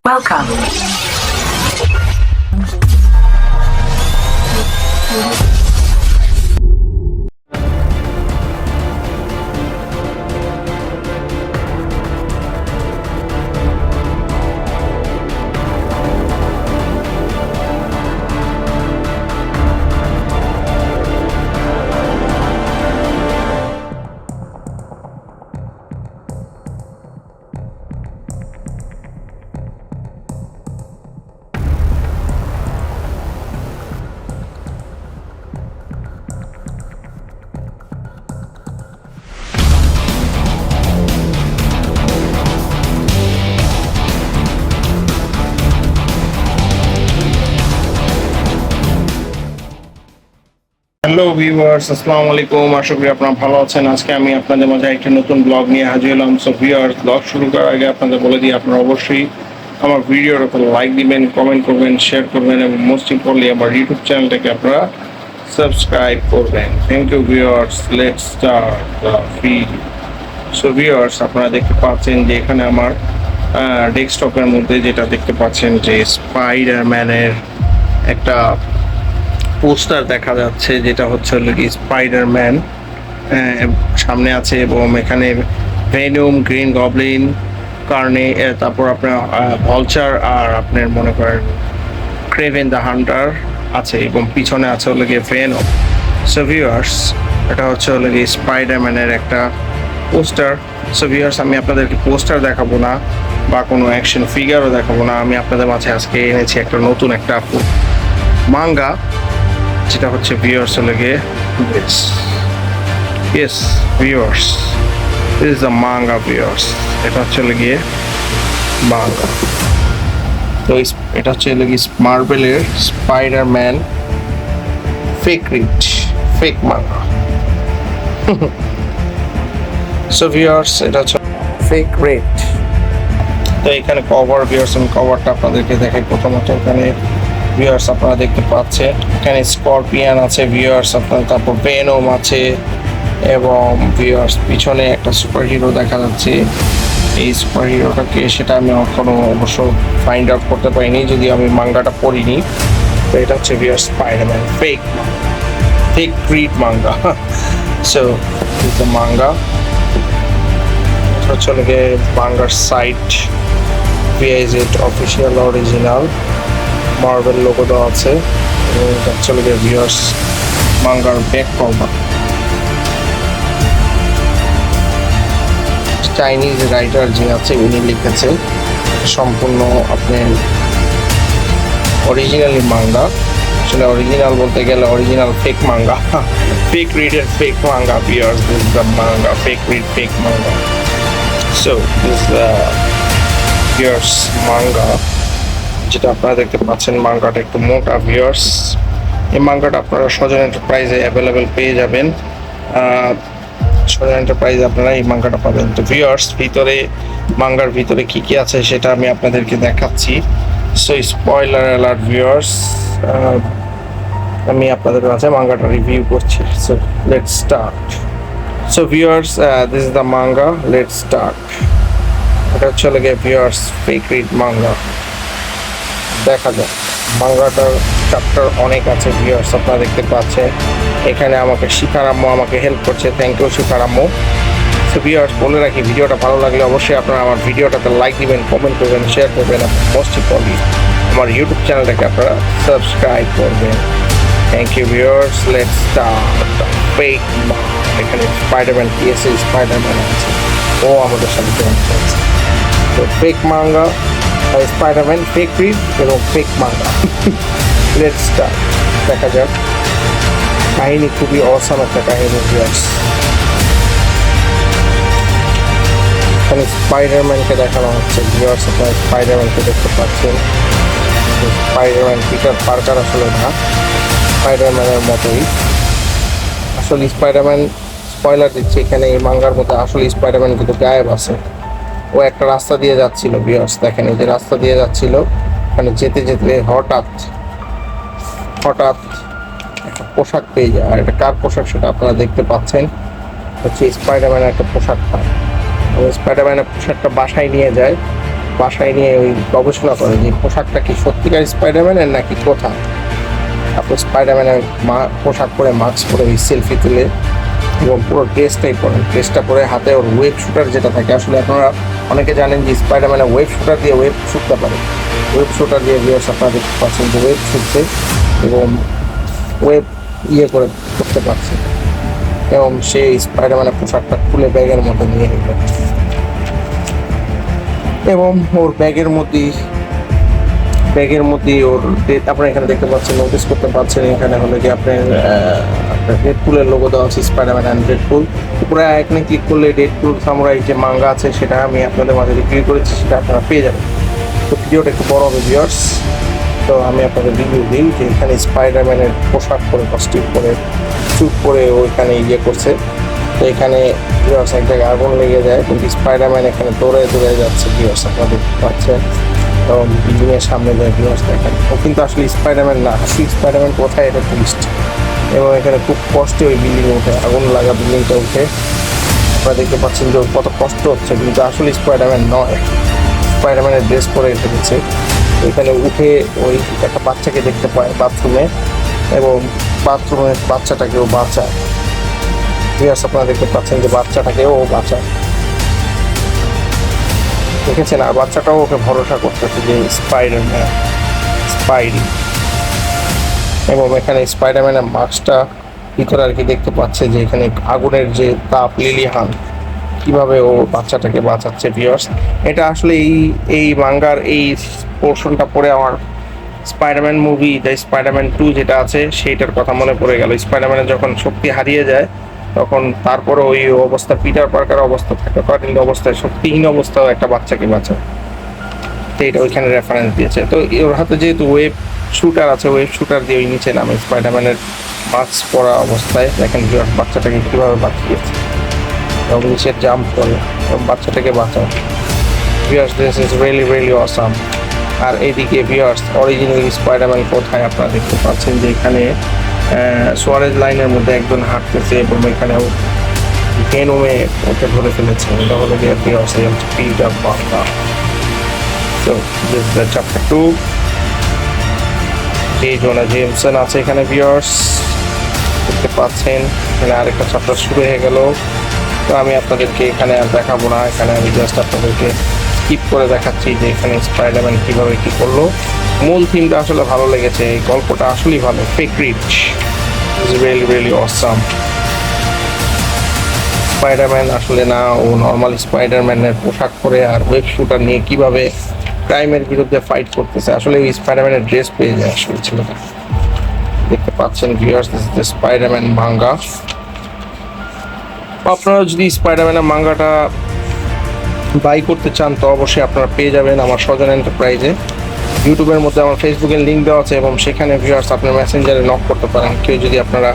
Welcome. Hello viewers, আসসালামু আলাইকুম। আশা করি আপনারা ভালো আছেন। আজকে আমি আপনাদের মাঝে একটা নতুন ব্লগ নিয়ে হাজির হলাম। সো ভিউয়ার্স, ব্লগ শুরু করার আগে আপনাদের বলে দিই, আপনারা অবশ্যই আমার ভিডিওর উপর লাইক দিবেন, কমেন্ট করবেন, শেয়ার করবেন এবং মোস্ট ইম্পর্টেন্টলি আমার ইউটিউব চ্যানেলটাকে আপনারা সাবস্ক্রাইব করবেন। Thank you viewers. Let's start the video. So viewers, আপনারা দেখতে পাচ্ছেন যে এখানে আমার ডেস্কটপের মধ্যে যেটা দেখতে পাচ্ছেন যে স্পাইডারম্যানের একটা পোস্টার দেখা যাচ্ছে, যেটা হচ্ছে স্পাইডারম্যান সামনে আছে এবং এখানে ভেনম, গ্রিন গবলিন, কার্নে, তারপর আপনার ভলচার আর আপনার মনে করেন ক্রেভেন দ্য হান্টার আছে এবং পিছনে আছে হলো গিয়ে ভেনম। সো ভিউয়ার্স, এটা হচ্ছে হলো গিয়ে স্পাইডারম্যানের একটা পোস্টার। সো ভিউয়ার্স, আমি আপনাদেরকে পোস্টার দেখাবো না বা কোনো অ্যাকশন ফিগারও দেখাবো না। আমি আপনাদের মাঝে আজকে এনেছি একটা নতুন একটা মাঙ্গা, যেটা হচ্ছে ভিউয়ার্স হলো গিয়ে yes viewers, this is the manga viewers. এটা হচ্ছে হলো গিয়ে মাঙ্গা। তো এটা হচ্ছে হলো গিয়ে মার্বেলের Spiderman fake manga. So viewers, এটা হচ্ছে ফেক রেড। তো এখানে কভার ভিউয়ার্স, আমি কভারটা আপনাদেরকে দেখাই। প্রথমত এখানে ভিউয়ার্স আপনারা দেখতে পাচ্ছেন এখানে স্করপিয়ন আছে ভিউয়ার্স, আপনার তারপর ভেনম আছে এবং ভিউয়ার্স পিছনে একটা সুপার হিরো দেখা যাচ্ছে। এই সুপার হিরোটাকে সেটা আমি এখনো অবশ্য ফাইন্ড আউট করতে পারিনি, যদি আমি মাঙ্গাটা পড়িনি। তো এটা হচ্ছে viewers Spiderman fake read manga. So the manga হচ্ছে মাঙ্গার site VIZ official original Marvel logo দেওয়া আছে এবং এটা হচ্ছে ভিউয়ার্স মাঙ্গার ব্যাক কভার। চাইনিজ রাইটার যে আছে উনি লিখেছে সম্পূর্ণ আপনার অরিজিনালি মাঙ্গা। আসলে অরিজিনাল বলতে গেলে অরিজিনাল ফেক মাঙ্গা, ফেক রিডের fake manga viewers. This is the manga, fake read fake manga. So this viewers manga, যেটা আপনারা দেখতে পাচ্ছেন মাঙ্গাটা একটু মোটা ভিউয়ার্স। এই মাঙ্গাটা আপনারা সজন এন্টারপ্রাইজে অ্যাভেলেবেল পেয়ে যাবেন। সজন এন্টারপ্রাইজে আপনারা এই মাঙ্গাটা পাবেন। তো ভিউয়ার্স, মাঙ্গার ভিতরে কি কি আছে সেটা আমি আপনাদেরকে দেখাচ্ছি। সো স্পয়লার অ্যালার্ট ভিউয়ার্স, আমি আপনাদের কাছে মাঙ্গাটা রিভিউ করছি। So let's start. So viewers, this is the manga, let's start. এটা হচ্ছে ভিউয়ার্স ফেক রিড মাঙ্গা। দেখা যাক, মাঙ্গাটার চ্যাপ্টার অনেক আছে ভিউয়ার্স, আপনারা দেখতে পাচ্ছেন। এখানে আমাকে শিখারাম্য আমাকে হেল্প করছে, থ্যাংক ইউ শিখারাম্য। সো ভিউয়ার্স, বলে রাখি, ভিডিওটা ভালো লাগলে অবশ্যই আপনারা আমার ভিডিওটাতে লাইক দিবেন, কমেন্ট করবেন, শেয়ার করবেন, মোস্ট ইম্পর্টেন্টলি আমার ইউটিউব চ্যানেলটাকে আপনারা সাবস্ক্রাইব করবেন। Thank you viewers. Let's start. Fake এখানে স্পাইডারম্যান পিএসএ স্পাইডারম্যান আছে, ও আমাদের সাথে জয়েন করেছে। তো fake manga, Spiderman, fake read এবং ফেক মাঙ্গা। Let's start. দেখা যাক। কাহিনী খুবই অসাম একটা কাহিনী ভিউয়ার্স। এখানে স্পাইডারম্যানকে দেখানো হচ্ছে ভিউয়ার্স, আপনারা স্পাইডারম্যানকে দেখতে পাচ্ছেন। স্পাইডারম্যান পিটার পার্কার আসলে না, স্পাইডারম্যানের মতোই। আসলে স্পাইডারম্যান, স্পয়লার দিচ্ছে এখানে এই মাঙ্গার মধ্যে, আসলে স্পাইডারম্যান কিন্তু গায়েব আছে। ও একটা রাস্তা দিয়ে যাচ্ছিল ভিউয়ার্স, দেখেন এই যে রাস্তা দিয়ে যাচ্ছিল, ওখানে যেতে যেতে হঠাৎ একটা পোশাক পেয়ে যায়। আর এটা কার পোশাক সেটা আপনারা দেখতে পাচ্ছেন, হচ্ছে স্পাইডারম্যানের একটা পোশাক পায়। স্পাইডারম্যানের পোশাকটা বাসায় নিয়ে যায় বাসায় নিয়ে ওই গবেষণা করে যে পোশাকটা কি সত্যিকার স্পাইডারম্যানের নাকি কোথা। তারপর স্পাইডারম্যানের পোশাক পরে মাস্ক পরে ওই সেলফি তুলে এবং পুরো ড্রেসটাই পরে, ড্রেসটা পরে হাতে ওর ওয়েব শুটার যেটা থাকে। আসলে আপনারা অনেকে জানেন যে স্পাইডারম্যানের ওয়েব শুটার দিয়ে ওয়েব শুটতে পারে। ওয়েব শুটার দিয়ে ভিউয়ার্স আপনারা দেখতে পাচ্ছেন যে ওয়েব শুটছে এবং ওয়েব করে করতে পারছে এবং সেই স্পাইডারম্যানের পোশাকটা খুলে ব্যাগের মধ্যে নিয়ে নিল এবং ওর ব্যাগের মধ্যে ওর আপনারা এখানে দেখতে পাচ্ছেন, নোটিস করতে পারছেন এখানে হলো কি আপনার ডেডপুলের লোগো দেওয়া আছে, স্পাইডারম্যান অ্যান্ড ডেডপুল। উপরে এখানে ক্লিক করলে ডেডপুল সামুরাই যে মাঙ্গা আছে সেটা আমি আপনাদের মাঝে বিক্রি করেছি, সেটা আপনারা পেয়ে যাবেন। তো ভিডিওটা একটু বড় হবে ভিউয়ার্স, তো আমি আপনাদের রিভিউ দিই যে এখানে স্পাইডারম্যানের পোশাক পরে কস্টিউম পরে স্যুট পরে ওইখানে করছে। তো এখানে ভিউয়ার্স এক জায়গায় আগুন লেগে যায়, কিন্তু স্পাইডারম্যান এখানে দৌড়ে যাচ্ছে ভিউয়ার্স আপনারা দেখতে পাচ্ছেন এবং বিল্ডিংয়ের সামনে যায় ভিউয়ার্স দেখেন। ও কিন্তু আসলে স্পাইডারম্যান না, আসলে স্পাইডারম্যান কোথায় এটা টুইস্ট। এবং এখানে খুব কষ্টে ওই বিল্ডিংয়ে উঠে, আগুন লাগা বিল্ডিংটা উঠে আপনারা দেখতে পাচ্ছেন যে ওর কত কষ্ট হচ্ছে, কিন্তু আসলে স্পাইডারম্যান নয়, স্পাইডারম্যানের ড্রেস পরে এসেছে। এখানে উঠে ওই একটা বাচ্চাকে দেখতে পায় বাথরুমে এবং বাথরুমে বাচ্চাটাকেও বাঁচায়। ভিউয়ার্স আপনারা দেখতে পাচ্ছেন যে বাচ্চাটাকেও বাঁচায়, দেখেছেন। আর বাচ্চাটাও ওকে ভরসা করতেছে যে স্পাইডি। এবং এখানে স্পাইডারম্যানের মাস্কটা ভিতরে আর কি দেখতে পাচ্ছে যে এখানে আগুনের যে তাপ লিলিহান কিভাবে ও বাচ্চাটাকে বাঁচাচ্ছে ভিউয়ার্স। এটা আসলে এই মাঙ্গার এই পোর্শনটা পড়ে আমার স্পাইডারম্যান মুভি দ্য স্পাইডারম্যান 2 যেটা আছে সেইটার কথা মনে পড়ে গেল। স্পাইডারম্যানের যখন শক্তি হারিয়ে যায় তখন তারপরে ওই অবস্থা পিটার পার্কার অবস্থা থাকে, অবস্থায় শক্তিহীন অবস্থাও একটা বাচ্চাকে বাঁচায়। তো এটা ওইখানে রেফারেন্স দিয়েছে। তো ওর হাতে যেহেতু ওয়েব শুটার আছে, ওয়েব শুটার দিয়ে ওই নিচে নামে স্পাইডারম্যানের মাস্ক পরা অবস্থায় দেখেন বাচ্চাটাকে কীভাবে বাঁচিয়েছে এবং নিচে জাম্প করে এবং বাচ্চাটাকে বাঁচায়। Viewers this is really awesome. আর এইদিকে ভিউয়ার্স অরিজিনাল স্পাইডারম্যান কোথায় আপনারা দেখতে পাচ্ছেন যে এখানে সোয়ারেজ লাইনের মধ্যে একজন হাঁটতেছে এবং এখানেও ভেনমে ওকে ধরে ফেলেছে। এটা হলো গিয়ে ভিউয়ার্স পিটার পার্কার। তো দিস ইজ দ্য চ্যাপ্টার 2। যে জোনা জেমসন আছে এখানে ভিউয়ার্স দেখতে পাচ্ছেন, এখানে আরেকটা চ্যাপ্টার শুরু হয়ে গেল। তো আমি আপনাদেরকে এখানে আর দেখাবো না, এখানে আমি জাস্ট আপনাদেরকে স্কিপ করে দেখাচ্ছি যে এখানে স্পাইডারম্যান কীভাবে কী করলো। মূল থিমটা আসলে ভালো লেগেছে, এই গল্পটা আসলেই ভালো। Fake reach is really awesome. Spiderman আসলে না, ও নর্মাল স্পাইডারম্যানের পোশাক পরে আর ওয়েব শুটার নিয়ে কীভাবে ক্রাইমের বিরুদ্ধে ফাইট করতেছে। আসলে ওই স্পাইডারম্যানের ড্রেস পেয়ে যায় আসলে ছেলেটা। দেখতে পাচ্ছেন viewers this is the Spiderman manga. আপনারা যদি স্পাইডারম্যানের মাঙ্গাটা বাই করতে চান তো অবশ্যই আপনারা পেয়ে যাবেন আমার স্বজন এন্টারপ্রাইজে। ইউটিউবের মধ্যে আমার ফেসবুকের লিঙ্ক দেওয়া আছে এবং সেখানে ভিউয়ার্স আপনার মেসেঞ্জারে নক করতে পারেন কেউ যদি আপনারা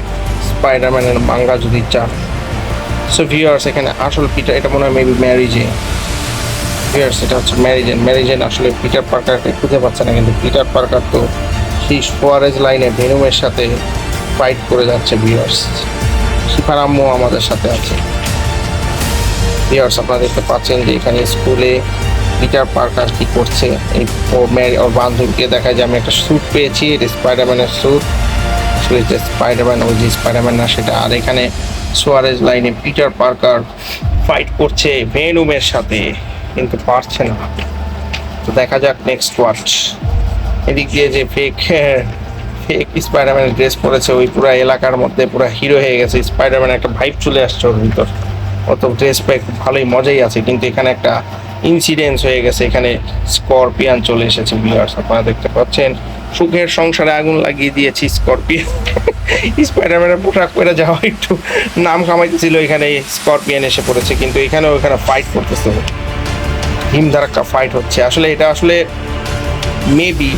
স্পাইডারম্যানের মাঙ্গা যদি চান। সো ভিউয়ার্স এখানে আসল পিটার, এটা মনে হয় মেবি ম্যারি জেন। ভিউয়ার্স এটা হচ্ছে ম্যারি জেন আসলে পিটার পার্কারকে খুঁজে পাচ্ছে না, কিন্তু পিটার পার্কার তো সেই সোয়ারেজ লাইনে ভেনমের সাথে ফাইট করে যাচ্ছে। ভিউয়ার্স শিফার আম্মু আমাদের সাথে আছে। ভিউয়ার্স আপনারা দেখতে পাচ্ছেন যে এখানে স্কুলে পিটার পার্কার কি করছে, এই ওর বান্ধবীকে দেখায় যে আমি একটা স্যুট পেয়েছি, এটা স্পাইডারম্যানের স্যুট। আসলে যে স্পাইডারম্যান ওই যে স্পাইডারম্যান না সেটা। আর এখানে সোয়ারেজ লাইনে পিটার পার্কার ফাইট করছে ভেনমের সাথে, কিন্তু পারছে না। তো দেখা যাক নেক্সট ওয়াচ। এদিক দিয়ে যে ফেক স্পাইডারম্যানের ড্রেস পরেছে ওই পুরো এলাকার মধ্যে পুরো হিরো হয়ে গেছে। স্পাইডারম্যান একটা ভাইব চলে আসছে ওর ভিতর, অত ড্রেস পেয়ে খুব ভালোই মজাই আছে। কিন্তু এখানে একটা ইনসিডেন্স হয়ে গেছে, এখানে স্করপিয়ান চলে এসেছে। ভিউয়ার্স আপনারা দেখতে পাচ্ছেন সুখের সংসারে আগুন লাগিয়ে দিয়েছি স্করপিয়ান। স্পাইডারম্যানের পোশাক পরে যাওয়া একটু নাম কামাইতেছিল, এখানে স্করপিয়ান এসে পড়েছে। কিন্তু এখানেও এখানে ফাইট করতেছে, হিম ধারাক্কা ফাইট হচ্ছে। আসলে এটা আসলে maybe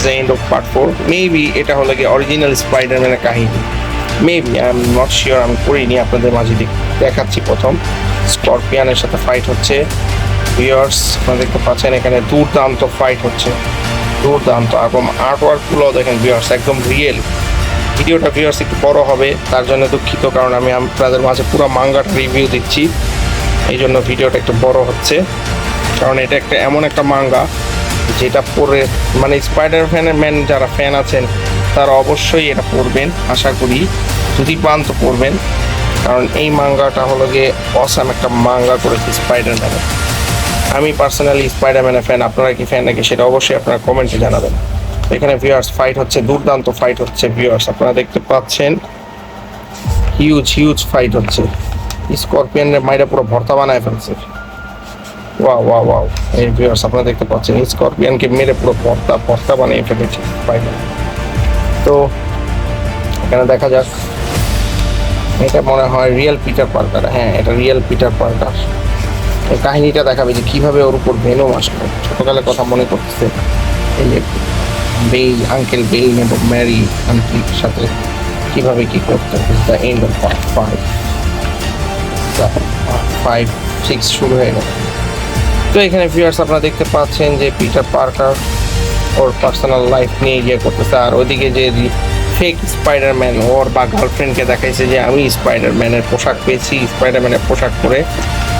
the end of part 4, maybe এটা হলো গিয়ে অরিজিনাল স্পাইডারম্যানের কাহিনী। Maybe I am not sure, আমি পড়িনি, আপনাদের মাঝে দেখাচ্ছি। প্রথম স্করপিয়ানের সাথে ফাইট হচ্ছে। ভিউয়ার্স আপনারা দেখতে পাচ্ছেন এখানে দুর্দান্ত ফাইট হচ্ছে, দুর্দান্ত। এবং আর্টওয়ার্কগুলো দেখেন ভিউয়ার্স একদম রিয়েল। ভিডিওটা ভিউয়ার্স একটু বড় হবে, তার জন্য দুঃখিত, কারণ আমি আপনাদের মাঝে পুরো মাঙ্গাটা রিভিউ দিচ্ছি, এই জন্য ভিডিওটা একটু বড় হচ্ছে। কারণ এটা একটা এমন একটা মাঙ্গা যেটা পরে মানে স্পাইডার ম্যান যারা ফ্যান আছেন তারা অবশ্যই এটা পড়বেন, আশা করি যদি পান তো পড়বেন, কারণ এই মাঙ্গাটা হলো গিয়ে অসাম একটা মাঙ্গা করেছে স্পাইডারম্যানের। আমি পার্সোনালি স্পাইডারম্যানের ফ্যান, আপনারা কি ফ্যান নাকি সেটা অবশ্যই আপনারা কমেন্টে জানাবেন। এখানে ভিউয়ার্স ফাইট হচ্ছে, দুর্দান্ত ফাইট হচ্ছে ভিউয়ার্স, আপনারা দেখতে পাচ্ছেন হিউজ ফাইট হচ্ছে। স্করপিয়নের মাইরা পুরো ভর্তা বানায় ফেলছে। ওয়াও এই ভিউয়ার্স আপনারা দেখতে পাচ্ছেন স্করপিয়নকে মেরে পুরো ভর্তা বানিয়ে ফেলেছে স্পাইডার। তো এখানে দেখা যাক, এটা মনে হয় রিয়েল পিটার পার্কার। হ্যাঁ, এটা রিয়েল পিটার পার্কার। এই কাহিনীটা দেখাবে যে কিভাবে ওর উপর ভেনম আসলো। ছোটকালের কথা মনে করতেছে, এই যে বেইল, আঙ্কেল বেইল এবং ম্যারি আন্টির সাথে কিভাবে কি করতে। দ্য এন্ড অফ পার্ট 5, 6 শুরু হয়ে গেল। তো এখানে ভিউয়ার্স আপনারা দেখতে পাচ্ছেন যে পিটার পার্কার ওর পার্সোনাল লাইফ নিয়ে গিয়ে করতেছে, আর ওইদিকে যে ফেক স্পাইডারম্যান ওর বা গার্লফ্রেন্ডকে দেখাইছে যে আমি স্পাইডারম্যানের পোশাক পেয়েছি, স্পাইডারম্যানের পোশাক পরে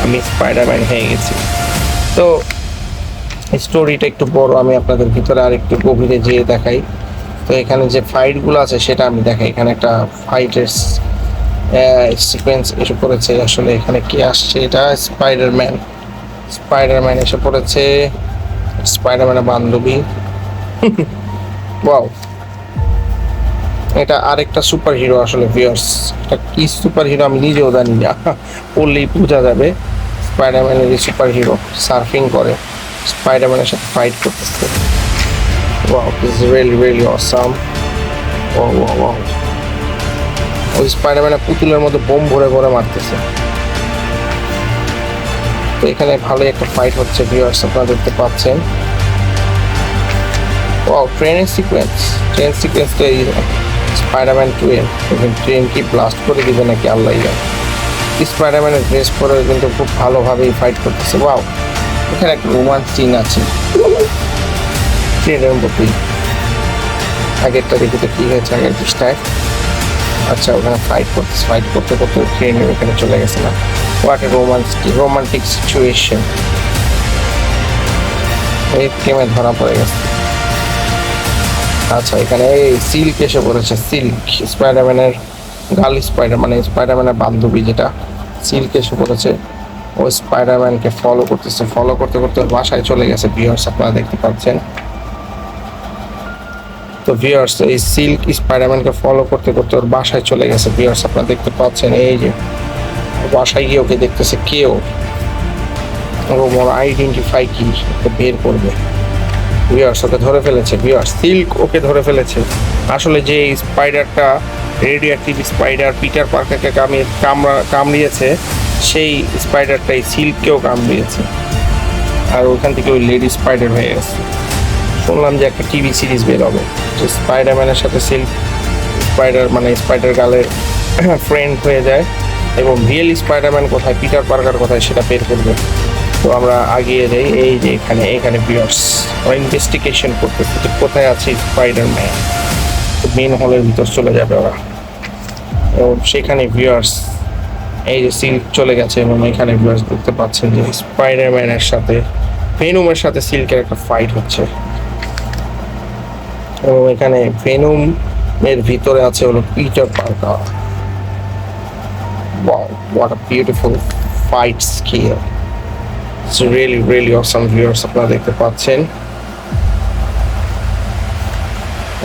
আমি স্পাইডারম্যান হয়ে গেছি। তো স্টোরিটা একটু বড়, আমি আপনাদের ভিতরে আর একটু গভীরে যেয়ে দেখাই। তো এখানে যে ফাইটগুলো আছে সেটা আমি দেখাই। এখানে একটা ফাইটের সিকোয়েন্স এসে পড়েছে। আসলে এখানে কি আসছে, এটা স্পাইডারম্যান এসে পড়েছে, স্পাইডারম্যানের বান্ধবী। ওয়াও, এটা আরেকটা সুপার হিরো আসলে ভিউয়ার্স। এটা কি সুপার হিরো আমি নিজেও জানি না, বললেই বোঝা যাবে। স্পাইডারম্যানের এই সুপার হিরো সার্ফিং করে, স্পাইডারম্যানের সাথে ফাইট করতেছে। Wow, this is really awesome. Wow, ওই স্পাইডারম্যানের পুতুলের মধ্যে বোম ভরে মারতেছে। তো এখানে ভালোই একটা ফাইট হচ্ছে ভিউয়ার্স, আপনারা দেখতে পাচ্ছেন। ওয়াও, ট্রেন সিকোয়েন্স তো এই স্পাইডারম্যান 2 ট্রেন কি ব্লাস্ট করে দিবে নাকি আল্লাহ জানে। স্পাইডারম্যানের ড্রেস পরে কিন্তু খুব ভালোভাবেই ফাইট করতেছে। ওয়াও, এখানে একটা রোমান্স সিন আছে ট্রেনের মধ্যেই। আগেরটা দেখি তো কি হয়েছে আগের পৃষ্ঠায়। আচ্ছা, ওখানে ফাইট করতে ট্রেনের ওখানে চলে গেছে না। What a romantic situation. এই প্রেমে ধরা পড়ে গেছে। আচ্ছা, এখানে এই সিল্ক এসে পড়েছে। সিল্ক স্পাইডারম্যানের মানে স্পাইডারম্যানের বান্ধবী যেটা সিল্ক এসে পড়েছে। ও স্পাইডারম্যানকে ফলো করতে বাসায় চলে গেছে ভিউয়ার্স, আপনারা দেখতে পাচ্ছেন। তো ভিউয়ার্স এই সিল্ক স্পাইডারম্যানকে ফলো করতে ওর বাসায় চলে গেছে ভিউয়ার্স, আপনারা দেখতে পাচ্ছেন। এই যে বাসায় গিয়ে ওকে দেখতেছে কেউ, ওর আইডেন্টিফাই কি ওকে বের করবে। ভিউয়ার্স ওকে ধরে ফেলেছে, ভিউয়ার্স সিল্ক ওকে ধরে ফেলেছে। আসলে যে স্পাইডারটা রেডিও অ্যাক্টিভ স্পাইডার পিটার পার্কারকে কামড়িয়েছে, সেই স্পাইডারটাই সিল্ককেও কামড়িয়েছে, আর ওখান থেকে ওই লেডি স্পাইডার হয়ে গেছে। শুনলাম যে একটা টিভি সিরিজ বের হবে, যে স্পাইডারম্যানের সাথে সিল্ক স্পাইডার গার্লের ফ্রেন্ড হয়ে যায়, এবং রিয়েল স্পাইডারম্যান কোথায়, পিটার পার্কার কোথায় সেটা বের করবে। তো আমরা আগিয়ে যাই। এই যে এখানে ভিউয়ার্স ওরা ইনভেস্টিগেশন করতেছে যে কোথায় আছে স্পাইডারম্যান। মেন হলের ভিতর চলে যাবে ওরা, এবং সেখানে ভিউয়ার্স এই যে সিল্ক চলে গেছে, এবং এখানে ভিউয়ার্স দেখতে পাচ্ছেন যে স্পাইডারম্যানের সাথে ভেনুমের সাথে সিল্কের একটা ফাইট হচ্ছে, এবং এখানে ভেনুমের ভিতরে আছে হলো Peter Parker. Wow, what a beautiful fight skill. It's really awesome viewers, আপনারা দেখতে পাচ্ছেন।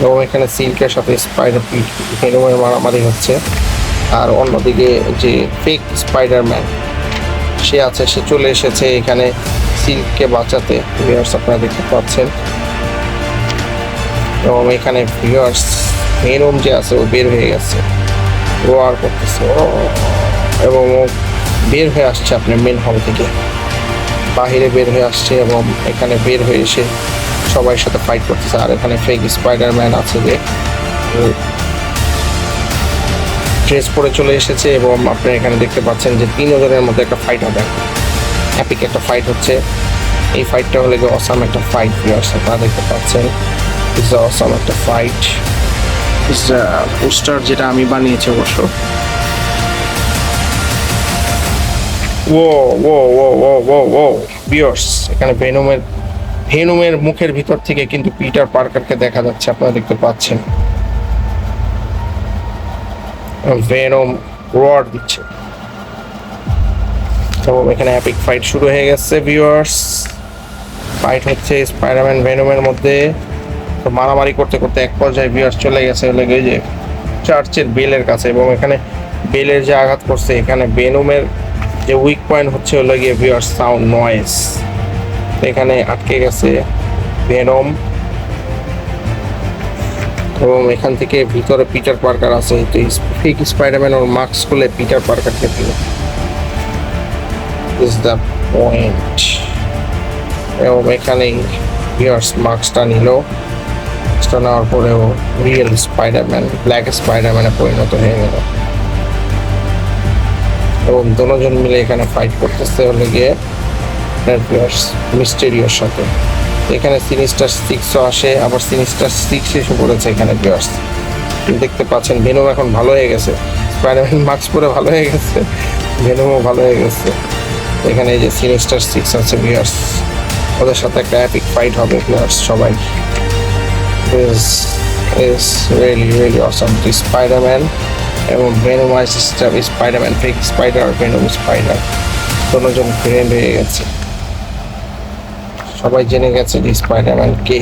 এবং এখানে সিল্কের সাথে ভেনুমের মারামারি হচ্ছে, আর অন্যদিকে যে ফেক স্পাইডারম্যান সে চলে এসেছে এখানে সিল্ককে বাঁচাতে। ভিউয়ার্স আপনারা দেখতে পাচ্ছেন, এবং এখানে ভিউয়ার্স ভেনুম যে আছে ও বের হয়ে গেছে, রোয়ার করতেছে, এবং ও বের হয়ে আসছে আপনার মেন হল থেকে বাহিরে বের হয়ে আসছে, এবং এখানে বের হয়ে এসে সবার সাথে ফাইট করতেছে। আর এখানে ফেক স্পাইডারম্যান আছে যে ড্রেস পরে চলে এসেছে, এবং আপনি এখানে দেখতে পাচ্ছেন যে 3 জনের মধ্যে একটা ফাইট হবে, অ্যাপিক একটা ফাইট হচ্ছে। এই ফাইটটা হলে গিয়ে অসাম একটা ফাইট ভিউয়ার্স, আপনারা দেখতে পাচ্ছেন। ইটস অসাম একটা ফাইট। পোস্টার যেটা আমি বানিয়েছি অবশ্য। ও ও ও ও ও ও ভিউয়ার্স, এখানে ভেনমের মুখের ভিতর থেকে কিন্তু পিটার পার্কারকে দেখা যাচ্ছে, আপনারা দেখতে পাচ্ছেন। ভেনম রোয়ার দিচ্ছে এবং এখানে এপিক ফাইট শুরু হয়ে গেছে ভিউয়ার্স। ফাইট হচ্ছে স্পাইডারম্যান ভেনমের মধ্যে। তো মারামারি করতে করতে এক পর্যায়ে ভিউয়ার্স চলে গেছে হলে যে চার্চের বেলের কাছে, এবং এখানে বেলের যে আঘাত করছে, এখানে ভেনমের যে উইক পয়েন্ট হচ্ছে হলো গিয়ে ভিউয়ার্স সাউন্ড নয়েজ। এখানে আটকে গেছে ভেনম এবং এখান থেকে ভিতরে পিটার পার্কার আছে। তো ফেক স্পাইডারম্যান ওর মাস্ক খুলে পিটার পার্কারকে দিল। Is the point. এবং এখানেই ভিউয়ার্স মাস্কটা নিল। মাস্কটা নেওয়ার পরেও রিয়েল স্পাইডারম্যান, ব্ল্যাক স্পাইডারম্যানে পরিণত হয়ে গেল এবং দুজন মিলে এখানে ফাইট করতেছে হলে গিয়ে মিস্টেরিওর সাথে। এখানে সিনিস্টার 6ও আসে, আবার সিনিস্টার 6 এসে পড়েছে এখানে ভিউয়ার্স। দেখতে পাচ্ছেন ভেনম এখন ভালো হয়ে গেছে, স্পাইডারম্যান মাস্ক পরে ভালো হয়ে গেছে, ভেনমও ভালো হয়ে গেছে। এখানে এই যে সিনিস্টার 6 আছে ভিউয়ার্স, ওদের সাথে একটা এপিক ফাইট হবে ভিউয়ার্স। সবাই is really awesome. স্পাইডারম্যান এবং venom Spiderman, fake spider, venom spider দুজন ফ্রেন্ড হয়ে গেছে। সবাই জেনে গেছে যে স্পাইডারম্যান কে।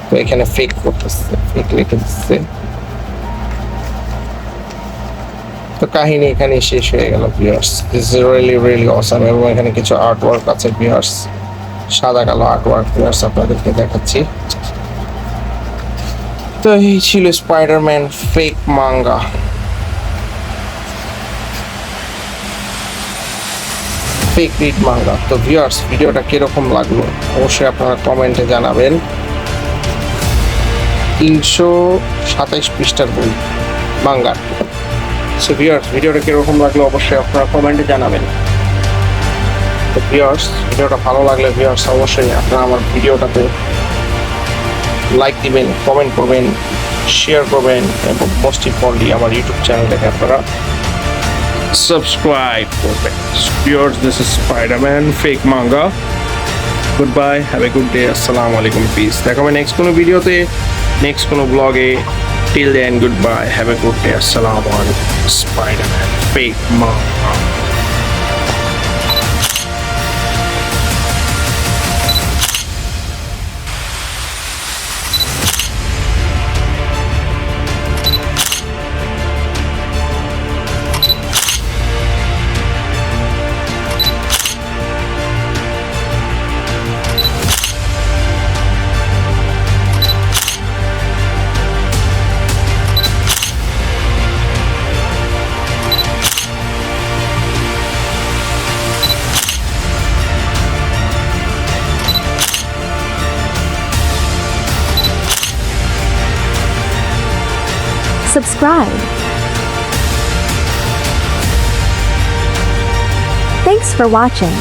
তো এখানে ফেক করতেছে, ফেক লিখে দিচ্ছে। তো কাহিনী এখানে শেষ হয়ে গেল viewers. This is really awesome. এবং এখানে কিছু আর্ট ওয়ার্ক আছে ভিউয়ার্স, সাদা কালো আর্ট ওয়ার্ক ভিউয়ার্স আপনাদেরকে দেখাচ্ছি। তো এই ছিল Spiderman fake manga. Fake read manga. তো ভিউয়ার্স, ভিডিওটা কিরকম লাগলো অবশ্যই আপনারা কমেন্টে জানাবেন। 327 পৃষ্ঠার বই মাঙ্গা। সো ভিউয়ার্স, ভিডিওটা কিরকম লাগলো অবশ্যই আপনারা কমেন্টে জানাবেন। তো ভিউয়ার্স, ভিডিওটা ভালো লাগলে ভিউয়ার্স অবশ্যই আপনারা আমার ভিডিওটাতে লাইক দিবেন, কমেন্ট করবেন, শেয়ার করবেন এবং মোস্ট ইম্পর্টেন্টলি আমার ইউটিউব চ্যানেলটাকে আপনারা সাবস্ক্রাইব করবেন। Viewers, this is Spider-Man fake manga. Goodbye, have a good day. Assalamu alaikum, peace. দেখা হবে নেক্সট কোনো ভিডিওতে, নেক্সট কোনো ব্লগে। Till then, goodbye, have a good day. Assalamu alaikum. Spider-Man fake manga. Subscribe. Thanks for watching.